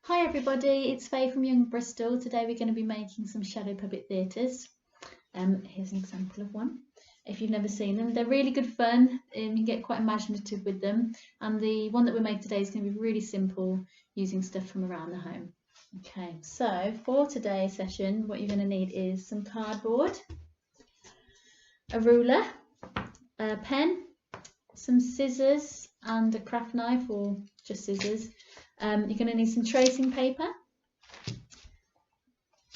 Hi everybody, it's Faye from Young Bristol. Today we're going to be making some shadow puppet theatres. Here's an example of one. If you've never seen them, they're really good fun. You can get quite imaginative with them. And the one that we make today is going to be really simple, using stuff from around the home. Okay, so for today's session, what you're going to need is some cardboard, a ruler, a pen, some scissors and a craft knife or just scissors. You're going to need some tracing paper,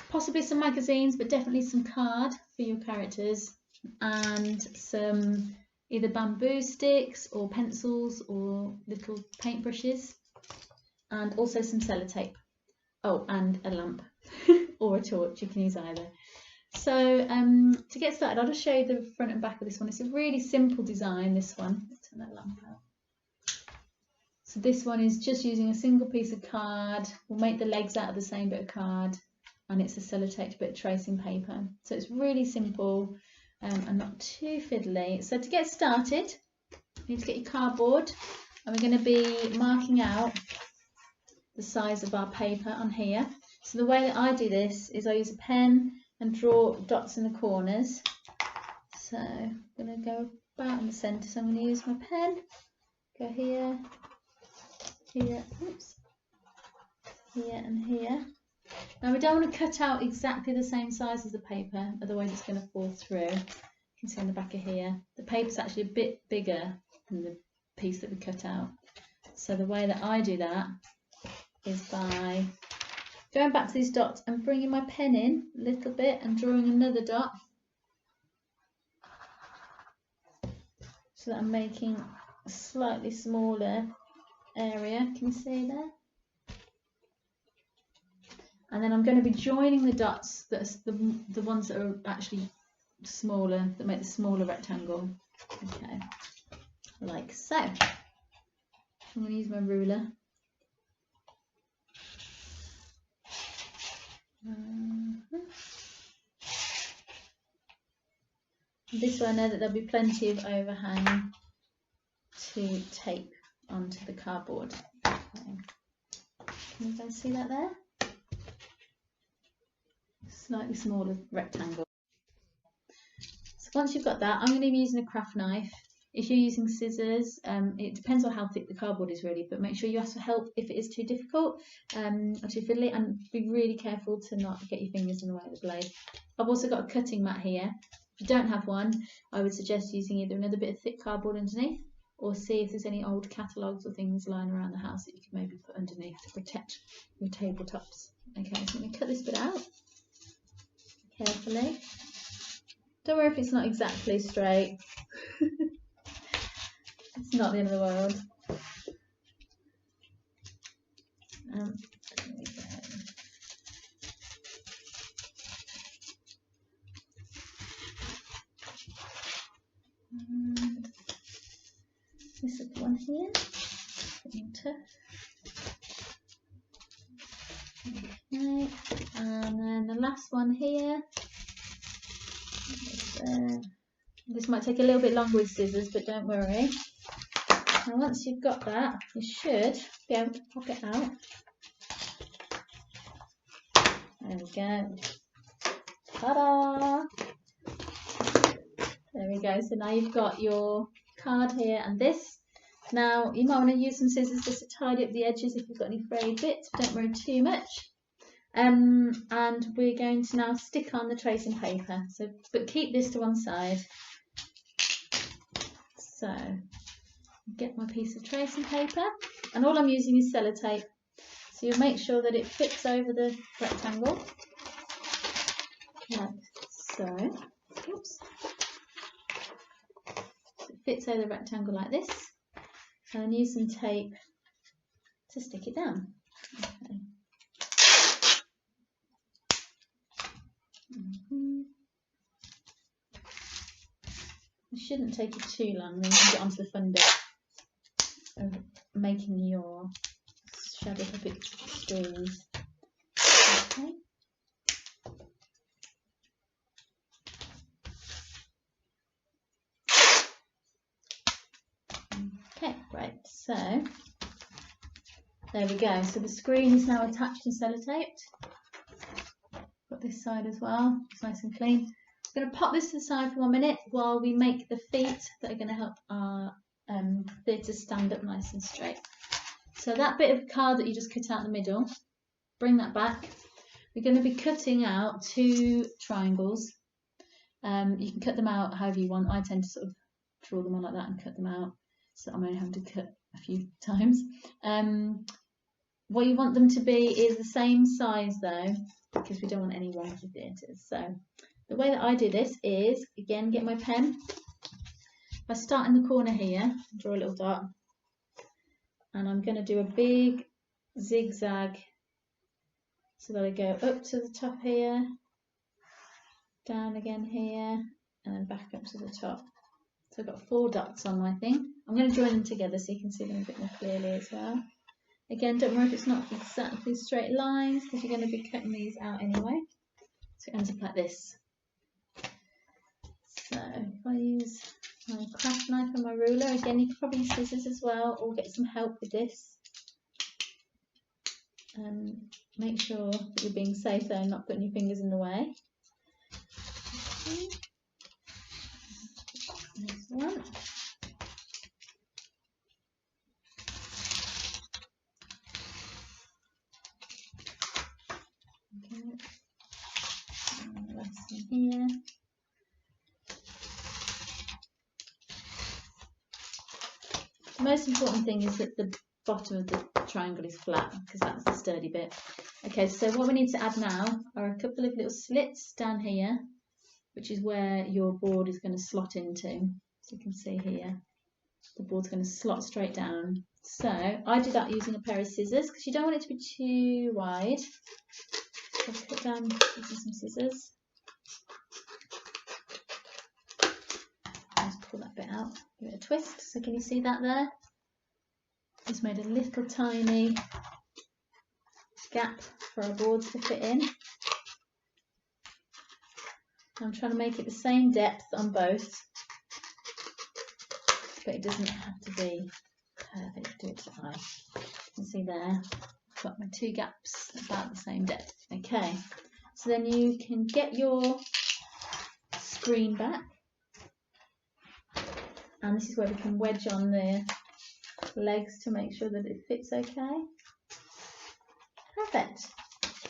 possibly some magazines, but definitely some card for your characters, and some either bamboo sticks or pencils or little paintbrushes, and also some sellotape. Oh, and a lamp or a torch, you can use either. So to get started, I'll just show you the front and back of this one. It's a really simple design, this one. Let's turn that lamp out. So this one is just using a single piece of card. We'll make the legs out of the same bit of card, and it's a sellotaped bit of tracing paper. So it's really simple and not too fiddly. So to get started, you need to get your cardboard, and we're going to be marking out the size of our paper on here. So the way that I do this is I use a pen and draw dots in the corners. So I'm going to go about in the centre. So I'm going to use my pen, go here, here, oops, here and here. Now we don't want to cut out exactly the same size as the paper, otherwise it's going to fall through. You can see on the back of here, the paper's actually a bit bigger than the piece that we cut out. So the way that I do that is by going back to these dots and bringing my pen in a little bit and drawing another dot, so that I'm making a slightly smaller area. Can you see there? And then I'm going to be joining the dots, that's the ones that are actually smaller, that make the smaller rectangle. Okay, like so. I'm going to use my ruler. This way I know that there'll be plenty of overhang to tape onto the cardboard. Okay. Can you guys see that there? Slightly smaller rectangle. So once you've got that, I'm going to be using a craft knife. If you're using scissors, it depends on how thick the cardboard is really, but make sure you ask for help if it is too difficult or too fiddly, and be really careful to not get your fingers in the way of the blade. I've also got a cutting mat here. If you don't have one, I would suggest using either another bit of thick cardboard underneath, or see if there's any old catalogues or things lying around the house that you can maybe put underneath to protect your tabletops. Okay, so I'm going to cut this bit out carefully. Don't worry if it's not exactly straight. It's not the end of the world. There we go. And this little one here. Okay, and then the last one here. This might take a little bit longer with scissors, but don't worry. Now once you've got that, you should be able to pop it out. There we go. Ta-da! There we go. So now you've got your card here and this. Now you might want to use some scissors just to tidy up the edges if you've got any frayed bits, but don't worry too much. And we're going to now stick on the tracing paper. So, but keep this to one side. So, get my piece of tracing paper, and all I'm using is sellotape. So you'll make sure that it fits over the rectangle, like so. Oops. So it fits over the rectangle like this, and use some tape to stick it down. Okay. It shouldn't take you too long, then you can get onto the fun bit of making your shadow puppet strings. Okay. Okay, right, so There we go. So the screen is now attached and sellotaped. Got this side as well. It's nice and clean. I'm going to pop this to the side for 1 minute while we make the feet that are going to help our theatre stand up nice and straight. So that bit of card that you just cut out in the middle, bring that back. We're going to be cutting out 2 triangles. You can cut them out however you want. I tend to sort of draw them on like that and cut them out, so I'm only having to cut a few times. What you want them to be is the same size though, because we don't want any wonky theatres. So the way that I do this is, again, get my pen. If I start in the corner here, draw a little dot, and I'm going to do a big zigzag so that I go up to the top here, down again here, and then back up to the top. So I've got 4 dots on my thing. I'm going to join them together so you can see them a bit more clearly as well. Again, don't worry if it's not exactly straight lines, because you're going to be cutting these out anyway. So it ends up like this. So if I use my craft knife and my ruler, again you can probably use scissors as well, or get some help with this. Make sure that you're being safe though, not putting your fingers in the way. Okay. There's one. Okay. And the rest in here. The most important thing is that the bottom of the triangle is flat, because that's the sturdy bit. Okay, so what we need to add now are a couple of little slits down here, which is where your board is going to slot into. So you can see here, the board's going to slot straight down. So I do that using a pair of scissors, because you don't want it to be too wide. So I'll cut down using some scissors. Just pull that bit out, give it a twist. So can you see that there? Just made a little tiny gap for our boards to fit in. I'm trying to make it the same depth on both, but it doesn't have to be perfect. Do it to eye. You can see there, I've got my 2 gaps about the same depth. Okay, so then you can get your screen back, and this is where we can wedge on the legs to make sure that it fits okay. Perfect.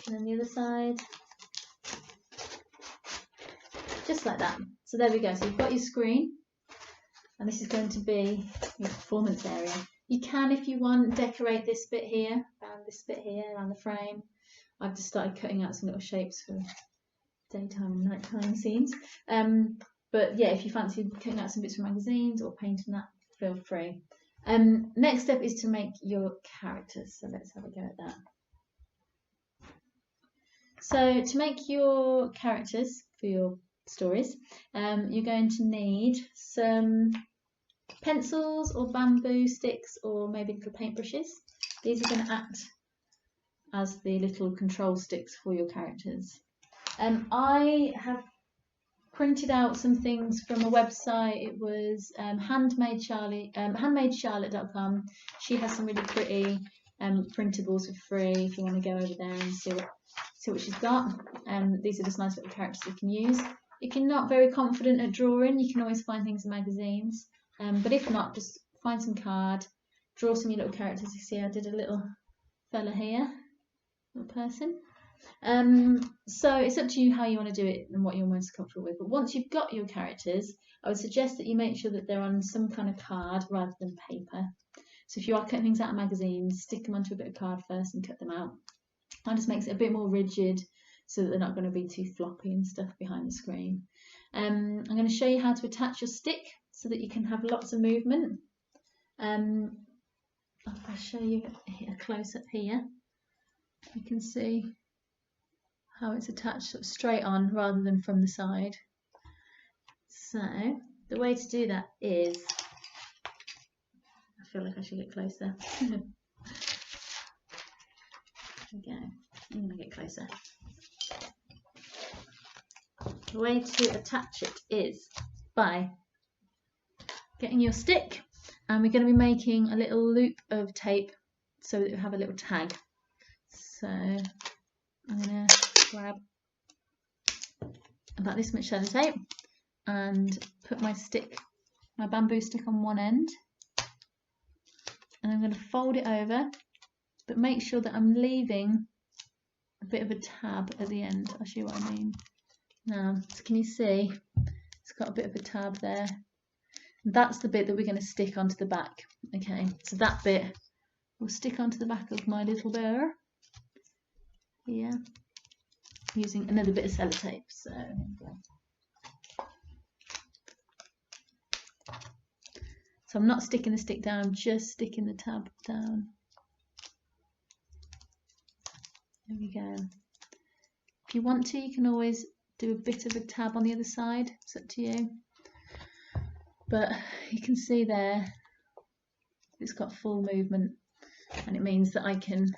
And then the other side, just like that. So there we go. So you've got your screen, and this is going to be your performance area. You can, if you want, decorate this bit here, around this bit here, around the frame. I've just started cutting out some little shapes for daytime and nighttime scenes. But yeah, if you fancy cutting out some bits from magazines or painting that, feel free. Next step is to make your characters. So let's have a go at that. So to make your characters for your stories, you're going to need some pencils or bamboo sticks, or maybe little paintbrushes. These are going to act as the little control sticks for your characters. I have printed out some things from a website. It was handmadecharlotte.com. She has some really pretty printables for free if you want to go over there and see what she's got. These are just nice little characters you can use. If you're not very confident at drawing, you can always find things in magazines. But if not, just find some card, draw some of your little characters. You see I did a little fella here, little person. So it's up to you how you want to do it and what you're most comfortable with. But once you've got your characters, I would suggest that you make sure that they're on some kind of card rather than paper. So if you are cutting things out of magazines, stick them onto a bit of card first and cut them out. That just makes it a bit more rigid, so that they're not going to be too floppy and stuff behind the screen. I'm going to show you how to attach your stick so that you can have lots of movement. I'll show you a close up here. You can see how it's attached sort of straight on rather than from the side. So the way to do that is, I feel like I should get closer. There we go. I'm going to get closer. The way to attach it is by getting your stick, and we're going to be making a little loop of tape so that it will have a little tag. So I'm going to grab about this much sellotape and put my bamboo stick on one end, and I'm going to fold it over, but make sure that I'm leaving a bit of a tab at the end. I'll show you what I mean now. So can you see it's got a bit of a tab there? That's the bit that we're going to stick onto the back. Okay, so that bit will stick onto the back of my little bear here, using another bit of sellotape. So I'm not sticking the stick down, I'm just sticking the tab down. There we go. If you want to, you can always do a bit of a tab on the other side, it's up to you. But you can see there, it's got full movement, and it means that I can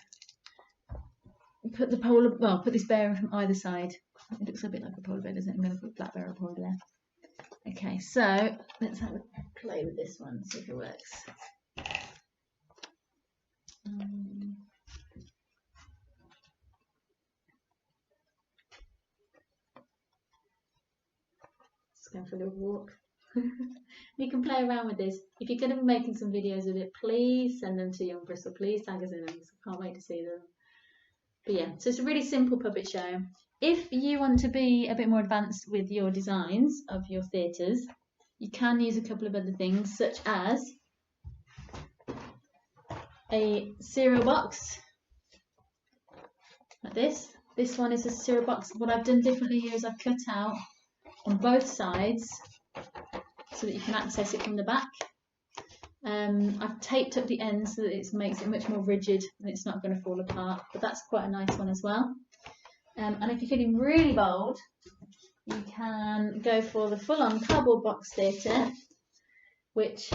put put this bear from either side. It looks a bit like a polar bear, doesn't it? I'm going to put a black bear or polar bear. Okay, so let's have a play with this one, see if it works. Just going for a little walk. You can play around with this. If you're going to be making some videos with it, please send them to Young Bristol. Please tag us in them. I can't wait to see them. But yeah, so it's a really simple puppet show. If you want to be a bit more advanced with your designs of your theatres, you can use a couple of other things, such as a cereal box like this. This one is a cereal box. What I've done differently here is I've cut out on both sides so that you can access it from the back. I've taped up the ends so that it makes it much more rigid and it's not going to fall apart, but that's quite a nice one as well. And if you're feeling really bold, you can go for the full-on cardboard box theatre, which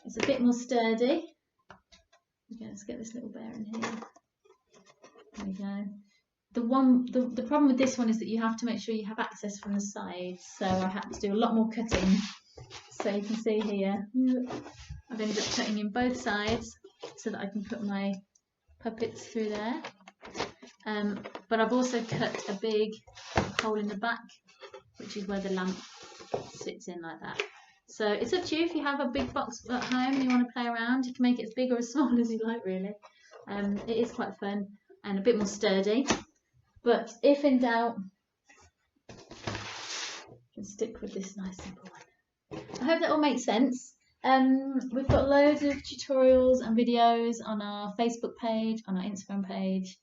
is a bit more sturdy. Okay, let's get this little bear in here. There we go. The problem with this one is that you have to make sure you have access from the sides, so I had to do a lot more cutting. So you can see here, I've ended up cutting in both sides so that I can put my puppets through there. But I've also cut a big hole in the back, which is where the lamp sits in like that. So it's up to you. If you have a big box at home and you want to play around, you can make it as big or as small as you like, really. It is quite fun and a bit more sturdy. But if in doubt, you can stick with this nice simple one. I hope that all makes sense. We've got loads of tutorials and videos on our Facebook page, on our Instagram page,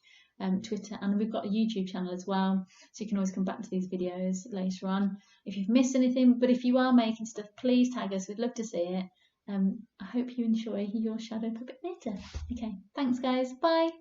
Twitter, and we've got a YouTube channel as well, so you can always come back to these videos later on if you've missed anything. But if you are making stuff, please tag us, we'd love to see it. I hope you enjoy your shadow puppet theatre. Okay, thanks guys, bye.